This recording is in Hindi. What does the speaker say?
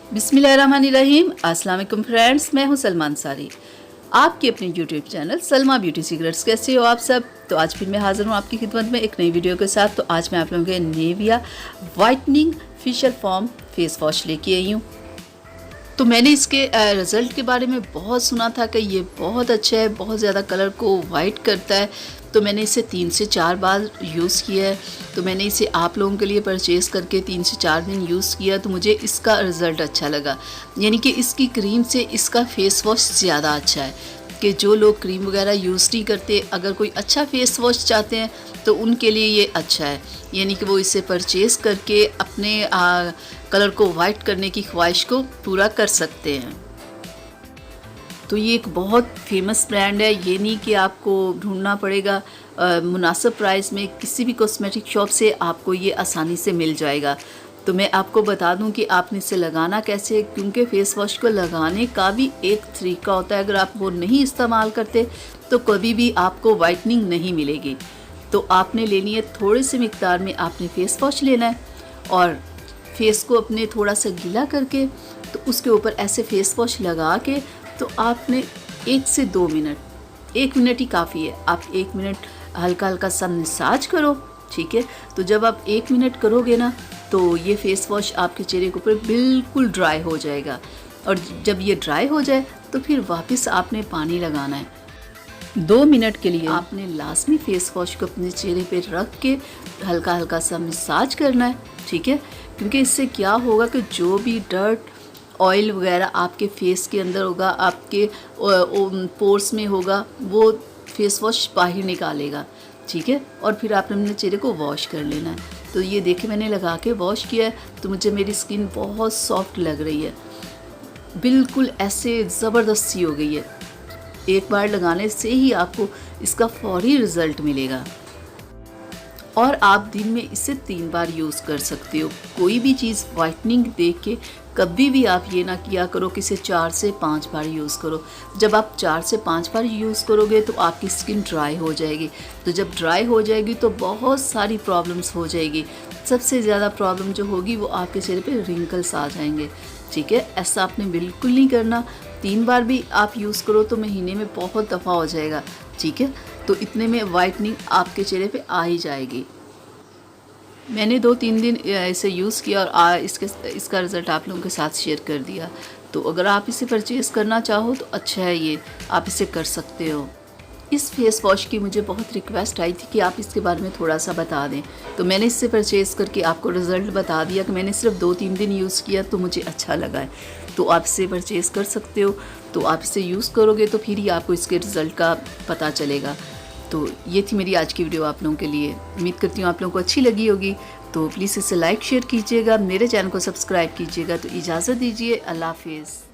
बिस्मिल्लाहिर्रहमानिर्रहीम। अस्सलाम वालेकुम फ्रेंड्स, मैं हूं सलमा अंसारी, आपकी अपनी YouTube channel Salma beauty secrets. कैसे हो आप सब? तो आज फिर मैं हाज़िर हूं आपकी खिदमत में एक नई वीडियो के साथ। तो आज मैं आप लोगों के Nivea whitening facial form face wash लेके आई हूँ। तो मैंने इसके रिज़ल्ट के बारे में बहुत सुना था कि ये बहुत अच्छा है, बहुत ज़्यादा कलर को वाइट करता है। तो मैंने इसे 3 से 4 बार यूज़ किया है। तो मैंने इसे आप लोगों के लिए परचेज़ करके 3 से 4 दिन यूज़ किया, तो मुझे इसका रिज़ल्ट अच्छा लगा। यानी कि इसकी क्रीम से इसका फ़ेस वॉश ज़्यादा अच्छा है कि जो लोग क्रीम वगैरह यूज़ नहीं करते, अगर कोई अच्छा फ़ेस वॉश चाहते हैं तो उनके लिए ये अच्छा है। यानी कि वो इसे परचेज़ करके अपने कलर को वाइट करने की ख्वाहिश को पूरा कर सकते हैं। तो ये एक बहुत फेमस ब्रांड है। ये नहीं कि आपको ढूंढना पड़ेगा, मुनासिब प्राइस में किसी भी कॉस्मेटिक शॉप से आपको ये आसानी से मिल जाएगा। तो मैं आपको बता दूं कि आपने इसे लगाना कैसे है, क्योंकि फ़ेस वॉश को लगाने का भी एक तरीका होता है। अगर आप वो नहीं इस्तेमाल करते तो कभी भी आपको वाइटनिंग नहीं मिलेगी। तो आपने लेनी है, थोड़े से मिकदार में आपने फ़ेस वॉश लेना है और फेस को अपने थोड़ा सा गीला करके तो उसके ऊपर ऐसे फ़ेस वॉश लगा के तो आपने 1 से 2 मिनट, 1 मिनट ही काफ़ी है, आप 1 मिनट हल्का हल्का सा मसाज करो, ठीक है। तो जब आप 1 मिनट करोगे ना तो ये फ़ेस वॉश आपके चेहरे के ऊपर बिल्कुल ड्राई हो जाएगा। और जब ये ड्राई हो जाए तो फिर वापस आपने पानी लगाना है। 2 मिनट के लिए आपने लाजमी फ़ेस वॉश को अपने चेहरे पे रख के हल्का हल्का सा मसाज करना है, ठीक है। क्योंकि इससे क्या होगा कि जो भी डर्ट, ऑयल वगैरह आपके फेस के अंदर होगा, आपके पोर्स में होगा, वो फेस वॉश बाहर निकालेगा, ठीक है। और फिर आपने अपने चेहरे को वॉश कर लेना है। तो ये देखिए मैंने लगा के वॉश किया है तो मुझे मेरी स्किन बहुत सॉफ्ट लग रही है, बिल्कुल ऐसे ज़बरदस्त सी हो गई है। एक बार लगाने से ही आपको इसका फौरी रिज़ल्ट मिलेगा और आप दिन में इसे 3 बार यूज़ कर सकते हो। कोई भी चीज़ वाइटनिंग देख के कभी भी आप ये ना किया करो कि इसे 4 से 5 बार यूज़ करो। जब आप 4 से 5 बार यूज़ करोगे तो आपकी स्किन ड्राई हो जाएगी। तो जब ड्राई हो जाएगी तो बहुत सारी प्रॉब्लम्स हो जाएगी। सबसे ज़्यादा प्रॉब्लम जो होगी वो आपके चेहरे पे रिंकल्स आ जाएंगे, ठीक है। ऐसा आपने बिल्कुल नहीं करना। 3 बार भी आप यूज़ करो तो महीने में बहुत दफ़ा हो जाएगा, ठीक है। तो इतने में वाइटनिंग आपके चेहरे पे आ ही जाएगी। मैंने 2-3 दिन इसे यूज़ किया और इसका रिज़ल्ट आप लोगों के साथ शेयर कर दिया। तो अगर आप इसे परचेज़ करना चाहो तो अच्छा है, ये आप इसे कर सकते हो। इस फेस वॉश की मुझे बहुत रिक्वेस्ट आई थी कि आप इसके बारे में थोड़ा सा बता दें, तो मैंने इससे परचेज़ करके आपको रिज़ल्ट बता दिया कि मैंने सिर्फ 2-3 दिन यूज़ किया तो मुझे अच्छा लगा है। तो आप इसे परचेज़ कर सकते हो। तो आप इसे यूज़ करोगे तो फिर ही आपको इसके रिज़ल्ट का पता चलेगा। तो ये थी मेरी आज की वीडियो आप लोगों के लिए। उम्मीद करती हूँ आप लोगों को अच्छी लगी होगी। तो प्लीज़ इसे लाइक शेयर कीजिएगा, मेरे चैनल को सब्सक्राइब कीजिएगा। तो इजाज़त दीजिए, अल्लाह हाफ़िज़।